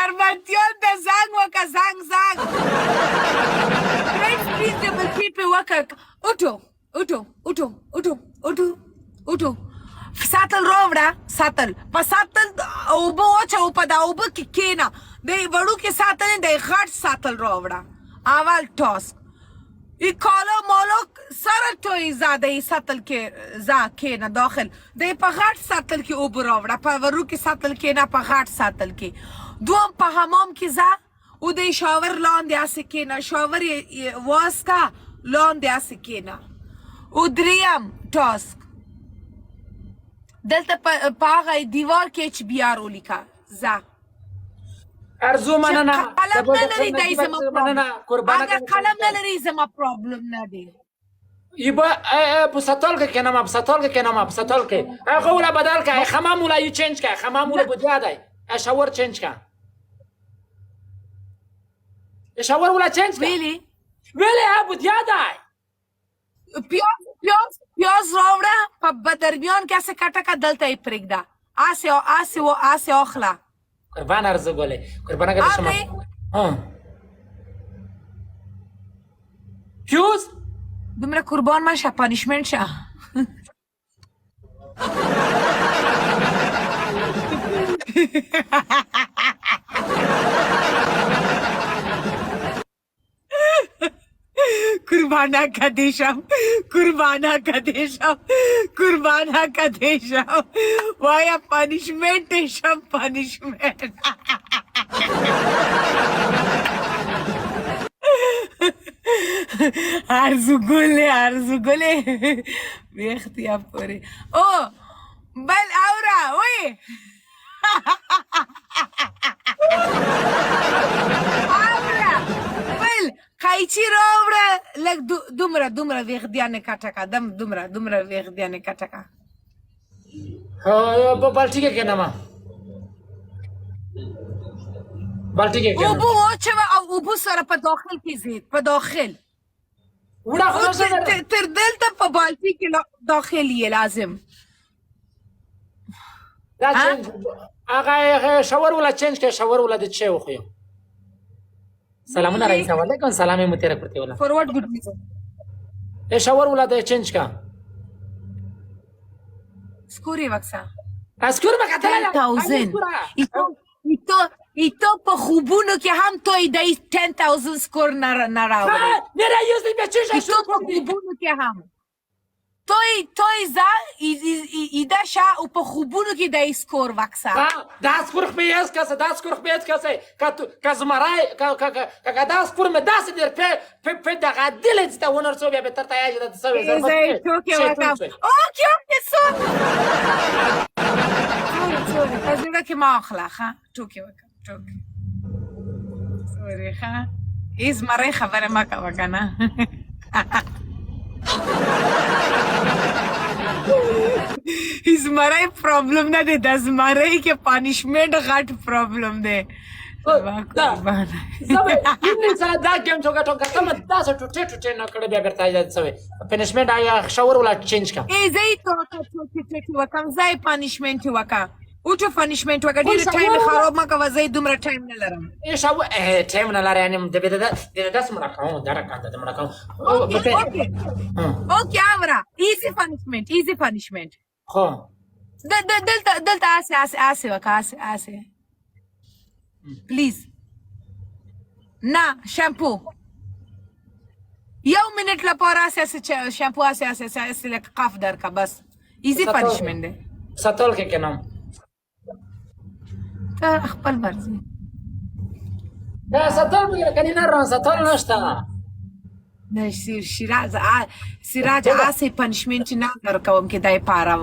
درمتیان ته زنګ وکړه زنګ فرینډز پلیز ډبل ټیپ یې وکړه اوټو ساتل راوړه ساتل په ساتل اوبه واچوه په دا اوبه کې کښېنه د وړوکې ساتل د غټ ساتل راوړه اول ټاسک ای کالا مالا سره توی زده ای ساتل که کښېنه داخل د په غټ ساتل کې اوبه راوړه په وړوکې ساتل کښېنه په غټ ساتل کې دوم په حمام کې ځه او د شاور لاندې هسې کښېنه شاور یې واسکه لاندې هسې کښېنه او دریم ټاسک دلته په هغه دیوار کې اچ بي آر ولیکه ځه ارزو مننه قلم نه لري دی زما اگر قلم نه لري زما پرابلم نه دی ایبا په ساتل کې کنه ما په ساتل کې کنه ما په ساتل کې هغه ولا بدل کا خمام ولا یو چینج کا خمام ولا بده دی شاور چینج کا شاور ولا چینج کا ویلی ابو دی پیاز راوړه په درمیان کې هسې کټه که دلته یې پرېږده هسې اخله قربان ارزو گله قربان اگر شما پیوز دومره قربان من شه پانیشمنت شه قربانا کدیشم وایا پانیشمنت شم پانیشمنت ارزو گله بیختیا پوری او بل اورا وی قایچی راوړه لږ دومره ویښدیانې کټه که دومره ویښدیانې کټه که په بالټي کې کېنم بالټي کې کېنم اوبه واچوه او اوبو سره په داخل کې زید په داخل تر دلته په بالټي کې داخل یې لازم هغه شاور ولا چینج که شاور ولا د چه وخویم سلامونه رئیس علیکم سلام متیره کرتی ولا فورورد گود میزن شاور ولا د چینج کا سکوری وکسا اسکور مکتل 10,000 ایتو په خوبونو کې هم توی دی 10,000 سکور نراوړي نه یوزلی به چیش ایتو په خوبونو کې هم توی زا ایده شا او په خوبونو کې دی سکور وکسا دا سکور خو یې کسه که زمرای که دا سکور مې داسې در په دغه دلې چې ونر سو بیا به تر تایج د سوي ټوکې وکم اوکې سو تجربه کې ما اخلا ښه ټوکې وکم ټوکې سوري ښه ایز مری خبره ما کوه کنه زمری پرابلم نه دی د زمری کې پانیشمنت غټ پرابلم دی دا گیم چوکا تم داسې ټوټې نه کړې بیا بیرته ایجاد سوی پنشمنت آیا شاور ولا چینج کا زه یې ټوټې وکم زه یې پانیشمنت وکم اوټو پانیشمنت وکړه ډېر ټایم خراب مه کوه زه دومره ټایم نه لرم ټایم نه لرې یعنې داسې مړه کوم درک کاته مړه کوم اوکې اورا ایزي پانیشمنت خو دلته هسې وکړه هسې پلیز نه شامپو یو منټ لپاره هسې شامپو هسې لکه قاف درکړه بس ایزي پانیشمنت دی ساتل کې کنم ته خپل مرزي دا ساتل مې کني نه ران ساتل نشته نه سراج هسې پانیشمنت نه درکوم کې دی پاره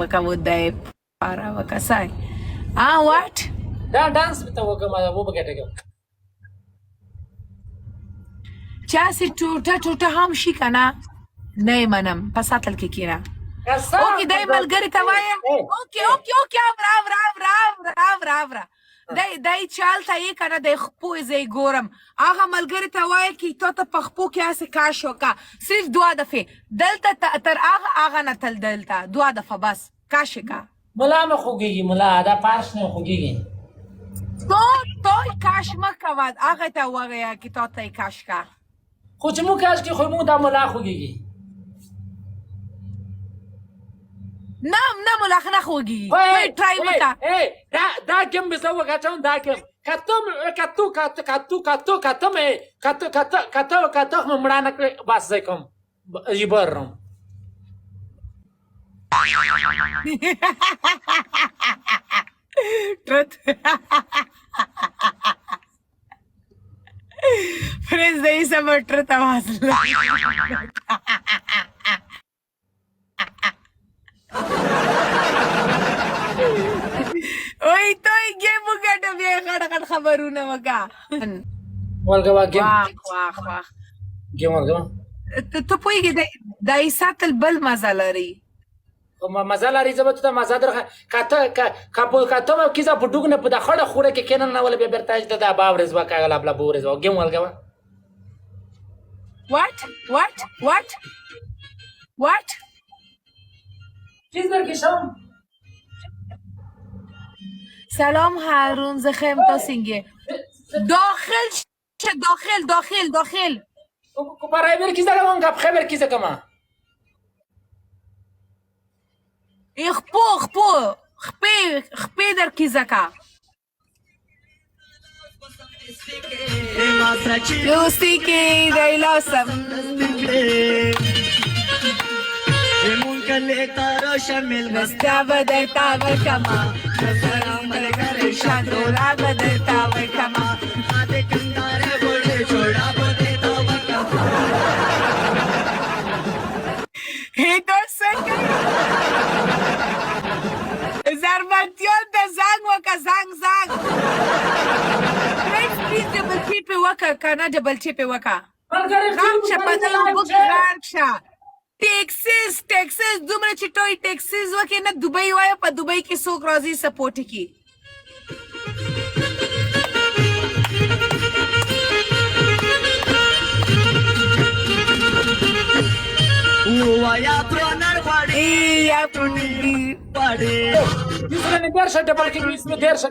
وکه سای واټ دا ډانس به ته وکړم و به ګټه کوم چې هسې ټوټه هم شي که نه نه یې منم په ساتل کې کښېنه اوکې دی ملګري ته وایه اوکې اورا دی چال ته یې که نه دی خپو یې زه یې ګورم هغه ملګري ته وایه چې تا ته په خپو کې هسې کاش وکړه صرف 2 دفعې دلته تر هغه نه تل دلته 2 دفعه بس کاش یې کړه ملا مې خوږېږي ملا دا پارش نه خوږېږي توی کاش کاش مکوه هغه ته ووایه چې تا ته یې کاش کا خو چې مونږ کاش کې خو مونږ دا ملا خوږېږي نه ملاخ نه خوږي ټرای وکړه دا ګیم به زه وګټم دا ګیم کته مې مړه نه کړې بس زه کوم یبرم Truth. Friends, there is some truth आवाज ओए तो ये मुगट बे खड़ खबरونه वका ولګوا ګیم वाह ګیم ولګوا ته پوهیږې د ساتل بل مزه لري مزه لري زه به ته مزه درخه کته مې کیسه په ډوګ نه په د خړه خوره کې کېنن نه ولې بیا بیرته د باورز وکړه لا بورز ګیم ولګوا what چیز درکې شم سلام هارون زخم تا سینگه داخل برای بر کیسه کمان گپ خبر کیسه کما خپی در کیسه کا دوستی کی ریلا سم نستا بدرتا ورکما نسرام ملگر شاندورا بدرتا ورکما آده کنداره بوڑے چھوڑا بودتا ورکما هی دوستن زربانتیان دا زنگ وکا زنگ فرینڈز پلیز ڈبل چیپی وکا کانا ڈبل چیپی وکا غام شا پدل بک غارک شا ټیکسس دومره چې ټوی ټیکسس وکې نه دوبۍ وایه په دوبۍ کې څوک راځي سپورټ کی ووایا پرونر غواړي یا پرونر غواړي یوسره نه درشه ډبل کې یوسره درشه